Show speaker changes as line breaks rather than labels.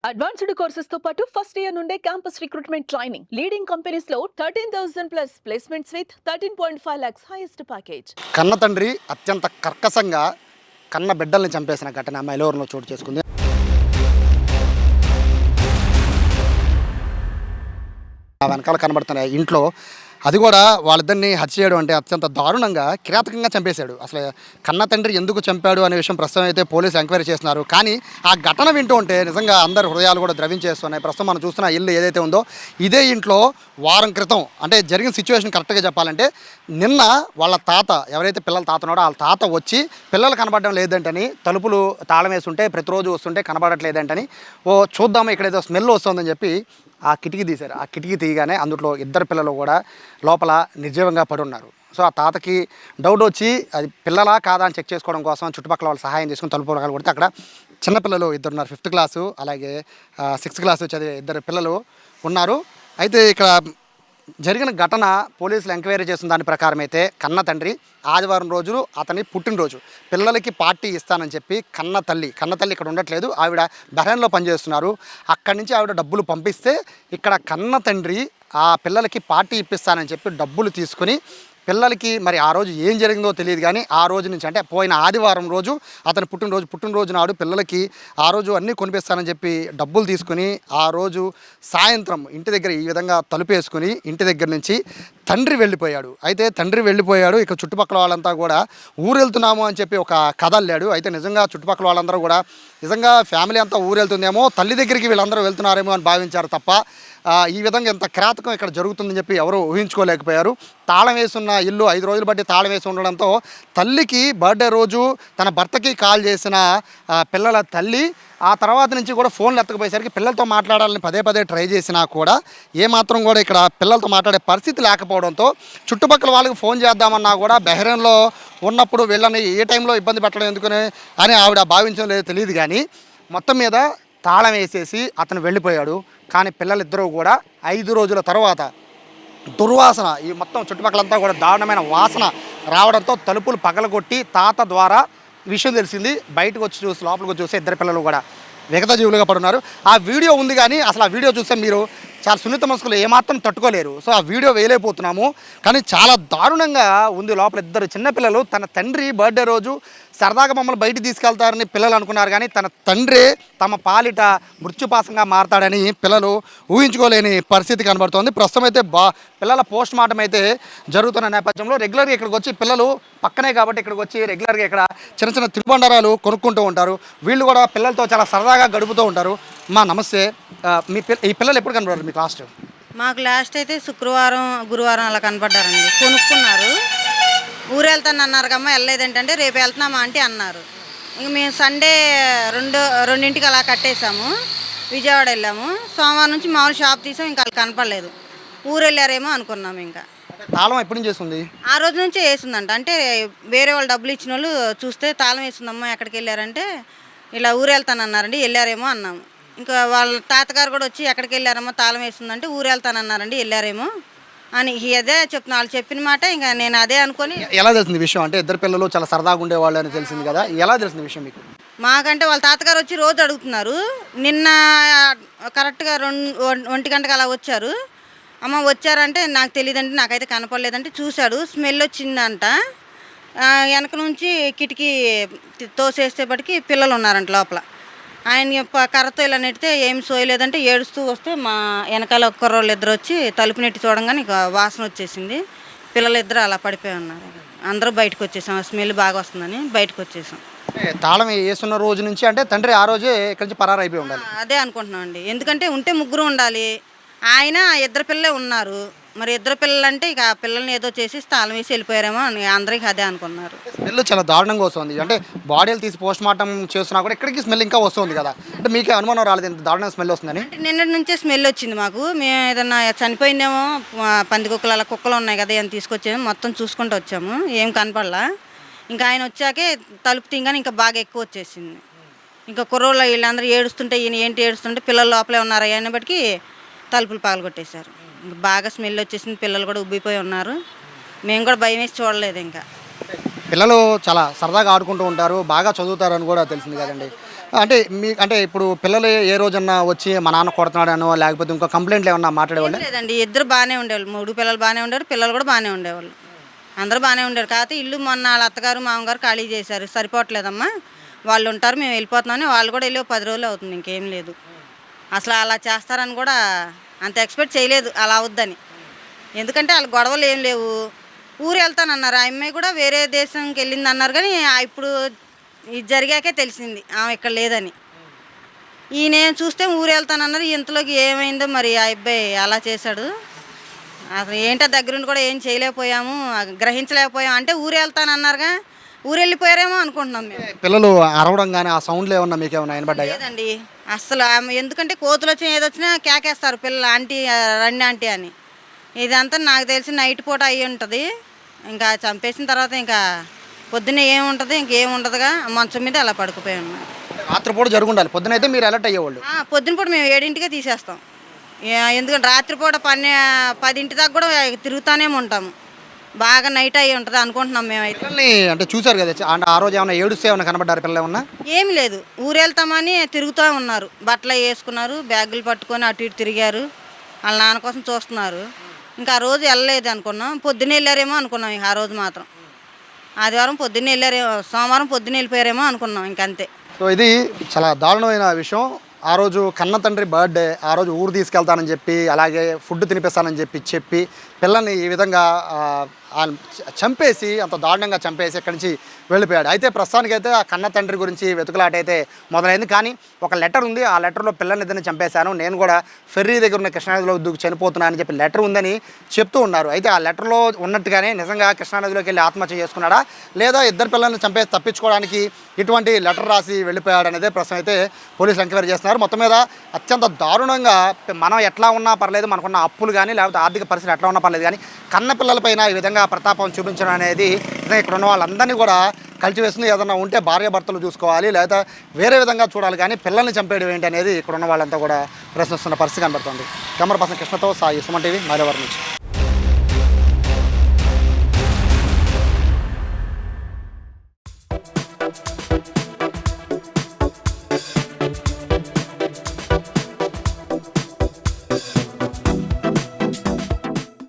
Advanced courses తో పాటు first year నుండే campus recruitment training leading companies లో 13,000 plus placements with 13.5 lakhs highest package.
కన్న తండ్రి అత్యంత కర్కశంగా కన్న బిడ్డల్ని చంపేసిన ఘటన మైలవరంలో చోటు చేసుకుంది. ఆ వెనకాల కనబడుతున్న ఇంట్లో అది కూడా వాళ్ళిద్దరిని హత్య చేయడం అంటే అత్యంత దారుణంగా కిరాతకంగా చంపేశాడు. అసలు కన్న తండ్రి ఎందుకు చంపాడు అనే విషయం ప్రస్తుతం అయితే పోలీసులు ఎంక్వైరీ చేస్తున్నారు. కానీ ఆ ఘటన వింటూ ఉంటే నిజంగా అందరి హృదయాలు కూడా ద్రవించేస్తున్నాయి. ప్రస్తుతం మనం చూస్తున్న ఇల్లు ఏదైతే ఉందో ఇదే ఇంట్లో వారం క్రితం అంటే జరిగిన సిచ్యువేషన్ కరెక్ట్గా చెప్పాలంటే నిన్న వాళ్ళ తాత ఎవరైతే పిల్లల తాత ఉన్నాడో వాళ్ళ తాత వచ్చి పిల్లలు కనబడడం లేదంటని తలుపులు తాళం వేస్తుంటే ప్రతిరోజు వస్తుంటే కనబడట్లేదంటని చూద్దాము ఇక్కడ ఏదో స్మెల్ వస్తుందని చెప్పి ఆ కిటికీ తీశారు. ఆ కిటికీ తీయగానే అందులో ఇద్దరు పిల్లలు కూడా లోపల నిర్జీవంగా పడి ఉన్నారు. సో ఆ తాతకి డౌట్ వచ్చి అది పిల్లలా కాదా అని చెక్ చేసుకోవడం కోసం చుట్టుపక్కల వాళ్ళు సహాయం చేసుకుని తలుపు రకాలు కొడితే అక్కడ చిన్నపిల్లలు ఇద్దరు ఉన్నారు. 5th క్లాసు అలాగే 6th క్లాసు చదివే ఇద్దరు పిల్లలు ఉన్నారు. అయితే ఇక్కడ జరిగిన ఘటన పోలీసులు ఎంక్వైరీ చేసిన దాని ప్రకారం అయితే కన్న తండ్రి ఆదివారం రోజులు అతని పుట్టినరోజు పిల్లలకి పార్టీ ఇస్తానని చెప్పి కన్న తల్లి ఇక్కడ ఉండట్లేదు, ఆవిడ బహ్రెయిన్లో పనిచేస్తున్నారు. అక్కడి నుంచి ఆవిడ డబ్బులు పంపిస్తే ఇక్కడ కన్న తండ్రి ఆ పిల్లలకి పార్టీ ఇప్పిస్తానని చెప్పి డబ్బులు తీసుకుని పిల్లలకి మరి ఆ రోజు ఏం జరిగిందో తెలియదు కానీ ఆ రోజు నుంచి అంటే పోయిన ఆదివారం రోజు అతని పుట్టినరోజు నాడు పిల్లలకి ఆ రోజు అన్నీ కొనిపిస్తానని చెప్పి డబ్బులు తీసుకుని ఆ రోజు సాయంత్రం ఇంటి దగ్గర ఈ విధంగా తలుపేసుకుని ఇంటి దగ్గర నుంచి తండ్రి వెళ్ళిపోయాడు. అయితే తండ్రి వెళ్ళిపోయాడు. ఇక చుట్టుపక్కల వాళ్ళంతా కూడా ఊరెళ్తున్నాము అని చెప్పి ఒక కథ అల్లాడు. అయితే నిజంగా చుట్టుపక్కల వాళ్ళందరూ కూడా నిజంగా ఫ్యామిలీ అంతా ఊరెళ్తుందేమో తల్లి దగ్గరికి వీళ్ళందరూ వెళ్తున్నారేమో అని భావించారు తప్ప ఈ విధంగా ఎంత కిరాతకం ఇక్కడ జరుగుతుందని చెప్పి ఎవరు ఊహించుకోలేకపోయారు. తాళం వేసున్న ఇల్లు 5 రోజులు బట్టి తాళం వేసి ఉండడంతో తల్లికి బర్త్డే రోజు తన భర్తకి కాల్ చేసిన పిల్లల తల్లి ఆ తర్వాత నుంచి కూడా ఫోన్లు ఎత్తకపోయేసరికి పిల్లలతో మాట్లాడాలని పదే ట్రై చేసినా కూడా ఏమాత్రం కూడా ఇక్కడ పిల్లలతో మాట్లాడే పరిస్థితి లేకపోవడంతో చుట్టుపక్కల వాళ్ళకి ఫోన్ చేద్దామన్నా కూడా బహ్రెయిన్లో ఉన్నప్పుడు వీళ్ళని ఏ టైంలో ఇబ్బంది పెట్టడం ఎందుకని అని ఆవిడ భావించడం లేదో తెలియదు. కానీ మొత్తం మీద తాళం వేసేసి అతను వెళ్ళిపోయాడు. కానీ పిల్లలిద్దరూ కూడా 5 రోజుల తర్వాత దుర్వాసన ఈ మొత్తం చుట్టుపక్కలంతా కూడా దారుణమైన వాసన రావడంతో తలుపులు పగలగొట్టి తాత ద్వారా విషయం తెలిసింది. బయటకు వచ్చి చూసి లోపలికి వచ్చి చూస్తే ఇద్దరు పిల్లలు కూడా విగత జీవులుగా పడున్నారు. ఆ వీడియో ఉంది కానీ అసలు ఆ వీడియో చూస్తే మీరు చాలా సున్నిత మనసులు ఏమాత్రం తట్టుకోలేరు. సో ఆ వీడియో వేయలేకపోతున్నాము కానీ చాలా దారుణంగా ఉంది. లోపల ఇద్దరు చిన్నపిల్లలు తన తండ్రి బర్త్డే రోజు సరదాగా మమ్మల్ని బయటికి తీసుకెళ్తారని పిల్లలు అనుకున్నారు కానీ తన తండ్రి తమ పాలిట మృత్యుపాసంగా మారతాడని పిల్లలు ఊహించుకోలేని పరిస్థితి కనబడుతోంది. ప్రస్తుతం అయితే పిల్లల పోస్ట్ మార్టం అయితే జరుగుతున్న నేపథ్యంలో రెగ్యులర్గా ఇక్కడికి వచ్చి పిల్లలు పక్కనే కాబట్టి ఇక్కడికి వచ్చి రెగ్యులర్గా ఇక్కడ చిన్న తినుబండారాలు కొనుక్కుంటూ ఉంటారు. వీళ్ళు కూడా పిల్లలతో చాలా సరదాగా గడుపుతూ ఉంటారు. మా నమస్తే, ఈ పిల్లలు ఎప్పుడు కనబడారు మీకు లాస్ట్?
మాకు లాస్ట్ అయితే శుక్రవారం గురువారం అలా కనపడ్డారండి. కొనుక్కున్నారు. ఊరు వెళ్తాను అన్నారు కమ్మా, వెళ్ళలేదేంటంటే రేపు వెళ్తున్నామా అంటే అన్నారు. ఇంక మేము సండే 2:00 అలా కట్టేసాము. విజయవాడ వెళ్ళాము. సోమవారం నుంచి మామూలు షాప్ తీసాం. ఇంకా వాళ్ళు కనపడలేదు. ఊరు వెళ్ళారేమో అనుకున్నాము. ఇంకా
తాళం ఎప్పటి నుంచి వేస్తుంది?
ఆ రోజు నుంచే వేసిందంట. అంటే వేరే వాళ్ళు డబ్బులు ఇచ్చిన వాళ్ళు చూస్తే తాళం వేసిందమ్మా ఎక్కడికి వెళ్ళారంటే ఇలా ఊరు వెళ్తాను అన్నారండి, వెళ్ళారేమో అన్నాము. ఇంకా వాళ్ళ తాతగారు కూడా వచ్చి ఎక్కడికి వెళ్ళారమ్మా తాళం వేస్తుందంటే ఊరు వెళ్తానన్నారండి, వెళ్ళారేమో అని అదే చెప్తున్నా. వాళ్ళు చెప్పిన మాట ఇంకా నేను అదే అనుకొని.
ఎలా తెలిసింది విషయం? అంటే ఇద్దరు పిల్లలు చాలా సరదాగా ఉండేవాళ్ళు అని తెలిసింది కదా, ఎలా తెలిసింది విషయం మీకు?
మాకంటే వాళ్ళ తాతగారు వచ్చి రోజు అడుగుతున్నారు. నిన్న కరెక్ట్గా 1 గంటకు అలా వచ్చారు. అమ్మ వచ్చారంటే నాకు తెలియదంటే నాకైతే కనపడలేదంటే చూశాడు. స్మెల్ వచ్చిందంట. వెనక నుంచి కిటికీ తోసేసేపటికి పిల్లలు ఉన్నారంట లోపల. ఆయన కర్రతో ఇలా నెట్టితే ఏమి సోయలేదంటే ఏడుస్తూ వస్తే మా వెనకాల కుర్రోళ్ళు ఇద్దరు వచ్చి తలుపు నెట్టి చూడంగానే ఇక వాసన వచ్చేసింది. పిల్లలిద్దరు అలా పడిపోయి ఉన్నారు. అందరూ బయటకు వచ్చేసాం. స్మెల్ బాగా వస్తుందని బయటకు వచ్చేసాం.
తాళం వేసున్న రోజు నుంచి అంటే తండ్రి ఆ రోజే ఇక్కడి నుంచి పరారు అయిపోయి ఉండాలి.
అదే అనుకుంటున్నాం అండి. ఎందుకంటే ఉంటే ముగ్గురు ఉండాలి. ఆయన 2 పిల్లలే ఉన్నారు. మరి 2 పిల్లలు అంటే ఇక ఆ పిల్లల్ని ఏదో చేసి తాళం వేసి వెళ్ళిపోయారేమో అని అందరికీ అదే అనుకున్నారు.
స్మెల్ చాలా దారుణంగా వస్తుంది. అంటే బాడీలు తీసి పోస్ట్ మార్టం చేస్తున్నా కూడా ఇక్కడికి స్మెల్ ఇంకా వస్తుంది కదా, అంటే మీకే అనుమానం రాలేదు ఎంత దారుణంగా స్మెల్ వస్తుందని?
నిన్నటి నుంచే స్మెల్ వచ్చింది మాకు. మేము ఏదన్నా చనిపోయిందేమో, పందికొక్కలు అలా కుక్కలు ఉన్నాయి కదా అని తీసుకొచ్చాము. మొత్తం చూసుకుంటూ వచ్చాము, ఏం కనపడలా. ఇంకా ఆయన వచ్చాకే తలుపు తీయగానే ఇంకా బాగా ఎక్కువ వచ్చేసింది. ఇంకా కుర్రోళ్ళు వీళ్ళందరూ ఏడుస్తుంటే ఈయన ఏంటి ఏడుస్తుంటే పిల్లలు లోపలే ఉన్నారు అయిన బట్టికి తలుపులు పగలగొట్టేశారు. బాగా స్మెల్ వచ్చేసింది. పిల్లలు కూడా ఉబ్బిపోయి ఉన్నారు. మేము కూడా భయం వేసి చూడలేదు. ఇంకా
పిల్లలు చాలా సరదాగా ఆడుకుంటూ ఉంటారు, బాగా చదువుతారని కూడా తెలిసింది కదండి. అంటే అంటే ఇప్పుడు పిల్లలు ఏ రోజన్నా వచ్చి మా నాన్న కొడుతున్నాడనో లేకపోతే ఇంకో కంప్లైంట్లు ఏమన్నా మాట్లాడేవాళ్ళు?
లేదండి, ఇద్దరు బాగానే ఉండేవాళ్ళు, 3 పిల్లలు బాగానే ఉండేవారు, పిల్లలు కూడా బాగానే ఉండేవాళ్ళు, అందరూ బాగానే ఉండేవారు. కాకపోతే ఇల్లు మొన్న వాళ్ళ అత్తగారు మామగారు ఖాళీ చేశారు, సరిపోవట్లేదమ్మా వాళ్ళు ఉంటారు మేము వెళ్ళిపోతున్నామని, వాళ్ళు కూడా వెళ్ళి 10 రోజులు అవుతుంది, ఇంకేం లేదు. అసలు అలా చేస్తారని కూడా అంత ఎక్స్పెక్ట్ చేయలేదు అలా అవుద్దని. ఎందుకంటే వాళ్ళ గొడవలు ఏం లేవు, ఊరు వెళ్తానన్నారు. ఆ అమ్మాయి కూడా వేరే దేశంకి వెళ్ళింది అన్నారు, కానీ ఇప్పుడు ఇది జరిగాకే తెలిసింది ఆమె ఇక్కడ లేదని. ఈయన చూస్తే ఊరు వెళ్తానన్నారు, ఇంతలోకి ఏమైందో మరి ఆ అబ్బాయి అలా చేశాడు. అసలు ఏంటో దగ్గరుండి కూడా ఏం చేయలేకపోయాము, గ్రహించలేకపోయాము. అంటే ఊరు వెళ్తానన్నారుగా, ఊరు వెళ్ళిపోయారేమో అనుకుంటున్నాం మేము.
పిల్లలు అరవడం కానీ ఆ సౌండ్లు ఏమన్నా మీకు ఏమన్నా వినబడ్డాయా?
లేదండి అసలు ఎందుకంటే కోతులు వచ్చినా ఏదొచ్చినా కేకేస్తారు పిల్లలు, ఆంటీ రండి ఆంటీ అని. ఇదంతా నాకు తెలిసి నైట్ పూట అయ్యి ఉంటుంది. ఇంకా చంపేసిన తర్వాత ఇంకా పొద్దున్నే ఏముంటుంది, ఇంకేం ఉండదుగా, మంచం మీద అలా పడుకుపోయి ఉన్నాం.
రాత్రిపూట జరుగుండాలి, పొద్దునైతే మీరు అలర్ట్ అయ్యేవాళ్ళు.
పొద్దున పూట మేము 7ంటికే తీసేస్తాం. ఎందుకంటే రాత్రిపూట 10 దాకా కూడా తిరుగుతానే ఉంటాము, బాగా నైట్ అయ్యి ఉంటుంది అనుకుంటున్నాం మేమైతే.
పిల్లల్ని అంటే చూసారు కదా, అంటే ఆ రోజు ఏమైనా ఏడుస్తే ఏమైనా కనబడ్డారు పిల్లలు ఏమన్నా?
ఏమి లేదు, ఊరు వెళ్తామని తిరుగుతూ ఉన్నారు, బట్టలు వేసుకున్నారు, బ్యాగులు పట్టుకొని అటు ఇటు తిరిగారు, వాళ్ళ నాన్న కోసం చూస్తున్నారు. ఇంకా ఆ రోజు వెళ్ళలేదు అనుకున్నాం, పొద్దున్న వెళ్ళారేమో అనుకున్నాం. ఇక ఆ రోజు మాత్రం ఆదివారం పొద్దున్న వెళ్ళారేమో, సోమవారం పొద్దున్న వెళ్ళిపోయారేమో అనుకున్నాం, ఇంకంతే.
సో ఇది చాలా దారుణమైన విషయం. ఆ రోజు కన్న తండ్రి బర్త్డే, ఆ రోజు ఊరు తీసుకెళ్తానని చెప్పి అలాగే ఫుడ్ తినిపిస్తానని చెప్పి పిల్లల్ని ఈ విధంగా చంపేసి, అంత దారుణంగా చంపేసి ఇక్కడి నుంచి వెళ్ళిపోయాడు. అయితే ప్రస్తుతానికైతే ఆ కన్న తండ్రి గురించి వెతుకులాట అయితే మొదలైంది. కానీ ఒక లెటర్ ఉంది, ఆ లెటర్లో పిల్లల్ని ఇద్దరిని చంపేశాను, నేను కూడా ఫెర్రీ దగ్గర ఉన్న కృష్ణానదిలో దూకి చనిపోతున్నాను అని చెప్పి లెటర్ ఉందని చెప్తూ ఉన్నారు. అయితే ఆ లెటర్లో ఉన్నట్టుగానే నిజంగా కృష్ణానదిలోకి వెళ్ళి ఆత్మహత్య చేసుకున్నాడా, లేదా ఇద్దరు పిల్లల్ని చంపేసి తప్పించుకోవడానికి ఇటువంటి లెటర్ రాసి వెళ్ళిపోయాడు అనేది ప్రస్తుతం అయితే పోలీసులు ఎంక్వైరీ చేస్తున్నారు. మొత్తం మీద అత్యంత దారుణంగా, మనం ఎట్లా ఉన్నా పర్లేదు, మనకున్న అప్పులు కానీ లేకపోతే ఆర్థిక పరిస్థితి ఎట్లా ఉన్నా పర్లేదు, కానీ కన్న పిల్లలపైన ఈ విధంగా ప్రతాపం చూపించడం అనేది ఇక్కడ ఉన్న వాళ్ళందరినీ కూడా కలిసివేస్తుంది. ఏదన్నా ఉంటే భార్యాభర్తలు చూసుకోవాలి, లేదా వేరే విధంగా చూడాలి, కానీ పిల్లల్ని చంపేయడం ఏంటి అనేది ఇక్కడ ఉన్న వాళ్ళంతా కూడా ప్రశ్నిస్తున్న పరిస్థితి కనబడుతుంది. కెమెరా పర్సన్ కృష్ణతో సాయి, సుమన్ టీవీ, మైలవరం నుంచి.